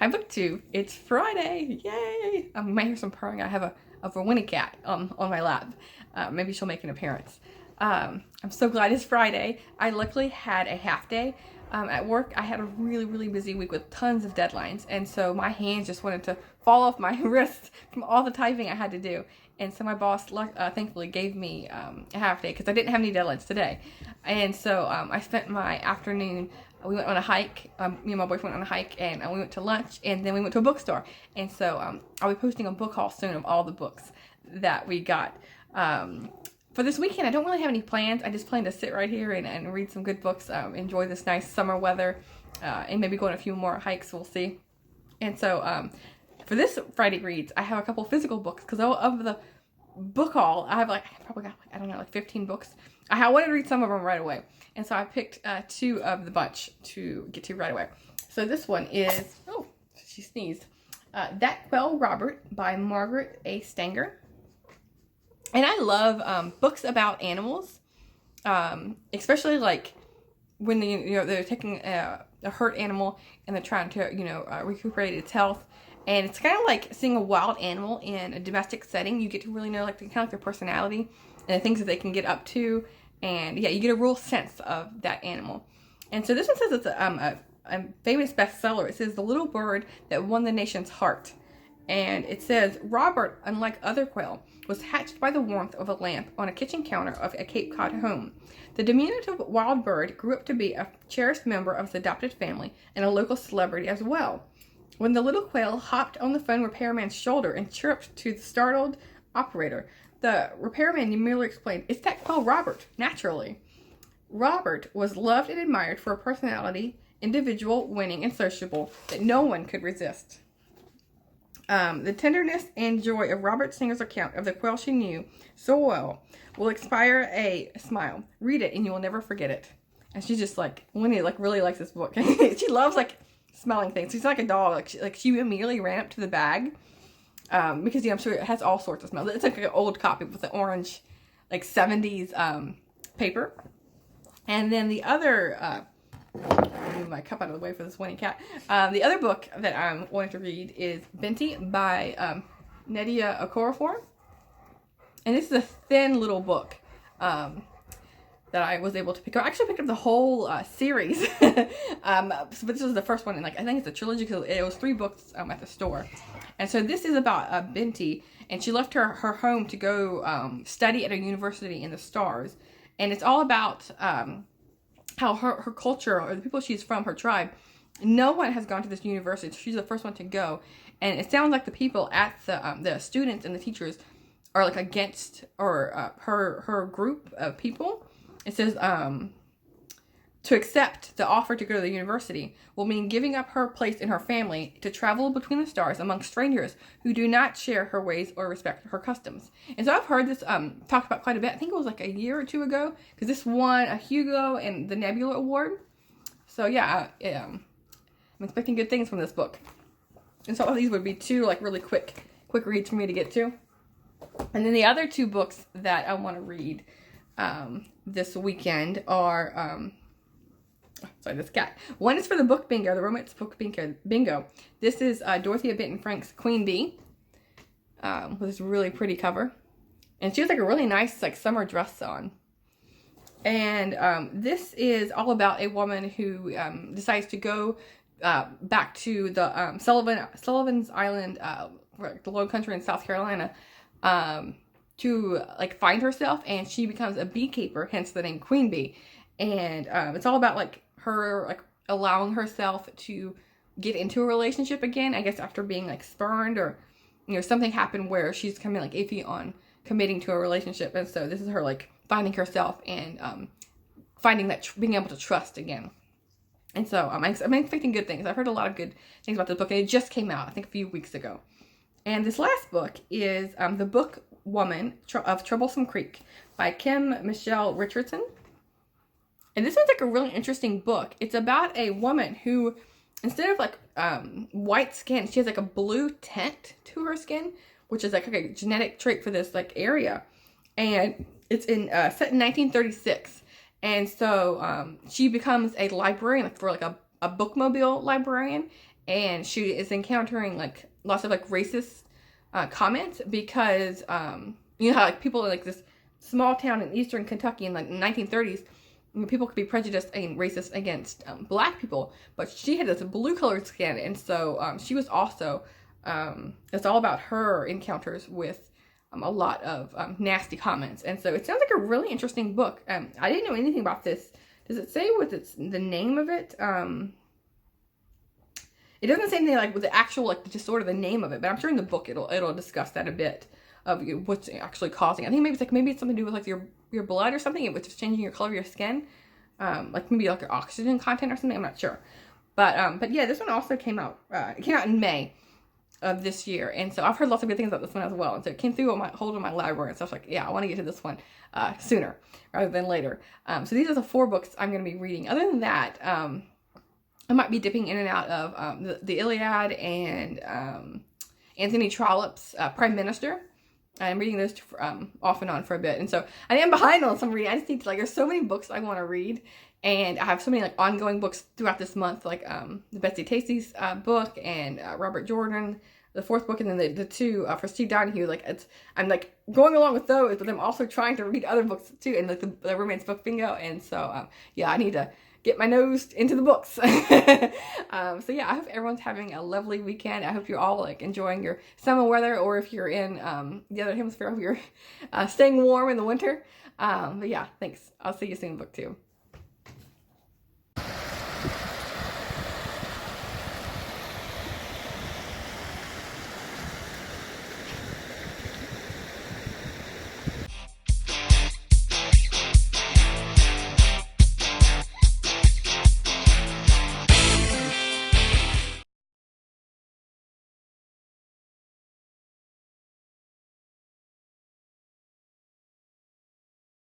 Hi BookTube, it's Friday, yay! You might hear some purring. I have a Winnie cat on my lap. Maybe she'll make an appearance. I'm so glad it's Friday. I luckily had a half day. At work, I had a really busy week with tons of deadlines, and so my hands just wanted to fall off my wrists from all the typing I had to do. And so my boss thankfully gave me a half day because I didn't have any deadlines today. And so I spent my afternoon, we went on a hike, me and my boyfriend went on a hike, and we went to lunch, and then we went to a bookstore. And so I'll be posting a book haul soon of all the books that we got. For this weekend, I don't really have any plans. I just plan to sit right here and read some good books, enjoy this nice summer weather, and maybe go on a few more hikes, we'll see. And so for this Friday Reads, I have a couple physical books, because of the book haul, I have I probably got I don't know, 15 books. I wanted to read some of them right away. And so I picked two of the bunch to get to right away. So this one is, oh, she sneezed. That Quail Robert by Margaret A. Stanger. And I love books about animals, especially like when they're taking a hurt animal and they're trying to recuperate its health. And it's kind of like seeing a wild animal in a domestic setting. You get to really know their personality and the things that they can get up to. And yeah, you get a real sense of that animal. And so this one says it's a famous bestseller. It says The Little Bird That Won the Nation's Heart. And it says, Robert, unlike other quail, was hatched by the warmth of a lamp on a kitchen counter of a Cape Cod home. The diminutive wild bird grew up to be a cherished member of his adopted family and a local celebrity as well. When the little quail hopped on the phone repairman's shoulder and chirped to the startled operator, the repairman merely explained, "It's that quail Robert, naturally." Robert was loved and admired for a personality, individual, winning, and sociable, that no one could resist. The tenderness and joy of Robert Singer's account of the quail she knew so well will inspire a smile. Read it and you will never forget it. And she's just Winnie really likes this book. She loves smelling things. She's like a dog. She immediately ran up to the bag. Because I'm sure it has all sorts of smells. It's like an old copy with the orange, 70s paper. And then the other, I'll move my cup out of the way for this Winnie cat. The other book that I'm wanting to read is Binti by Nydia Okorafor. And this is a thin little book that I was able to pick up. I actually picked up the whole series. But this was the first one, and I think it's a trilogy because it was 3 books at the store. And so this is about Binti, and she left her home to go study at a university in the stars. And it's all about how her culture, or the people she's from, her tribe, no one has gone to this university. She's the first one to go. And it sounds like the people at the students and the teachers are against her group of people. It says to accept the offer to go to the university will mean giving up her place in her family to travel between the stars among strangers who do not share her ways or respect her customs. And so I've heard this talked about quite a bit. I think it was a year or 2 ago, because this won a Hugo and the Nebula Award. So yeah, I'm expecting good things from this book. And so all these would be 2 really quick reads for me to get to. And then the other 2 books that I want to read this weekend are sorry, this cat. One is for the book bingo, the romance book bingo. This is Dorothea Benton Frank's Queen Bee, with this really pretty cover. And she has a really nice summer dress on. And this is all about a woman who decides to go back to the Sullivan's Island, the Low Country in South Carolina, to find herself, and she becomes a beekeeper, hence the name Queen Bee. And it's all about her allowing herself to get into a relationship again, I guess after being spurned, or something happened where she's coming iffy on committing to a relationship. And so this is her finding herself and finding that being able to trust again. And so I'm expecting good things. I've heard a lot of good things about this book, and it just came out I think a few weeks ago. And this last book is The Book Woman of Troublesome Creek by Kim Michelle Richardson. And this one's a really interesting book. It's about a woman who, instead of white skin, she has a blue tint to her skin, which is a genetic trait for this area. And it's set in 1936. And so she becomes a librarian for a bookmobile librarian. and she is encountering like lots of like racist comments because you know how like people in like this small town in eastern Kentucky in like the 1930s, people could be prejudiced and racist against black people, but she had this blue colored skin, and so she was also it's all about her encounters with a lot of nasty comments. And so it sounds like a really interesting book. I didn't know anything about this. Does it say what it's the name of it? It doesn't say anything like with the actual like just sort of the name of it, but I'm sure in the book it'll discuss that a bit of what's actually causing. I think maybe it's something to do with like your blood or something, which is changing your color of your skin, like maybe like your oxygen content or something. I'm not sure, but yeah, this one also came out. It came out in May of this year, and so I've heard lots of good things about this one as well. And so it came through on my hold in my library, and so I was like, yeah, I want to get to this one sooner rather than later. So these are the 4 books I'm going to be reading. Other than that, I might be dipping in and out of the Iliad and Anthony Trollope's Prime Minister. I'm reading those off and on for a bit, and so I am behind on some reading. I just need to like. There's so many books I want to read, and I have so many like ongoing books throughout this month, like the Betsy Tacy's book and Robert Jordan, the 4th book, and then the 2 for Steve Donahue. Like I'm like going along with those, but I'm also trying to read other books too, and like the romance book bingo. And so yeah, I need to get my nose into the books. So yeah, I hope everyone's having a lovely weekend. I hope you're all like enjoying your summer weather, or if you're in the other hemisphere, I hope you're staying warm in the winter. But yeah, thanks. I'll see you soon in book 2.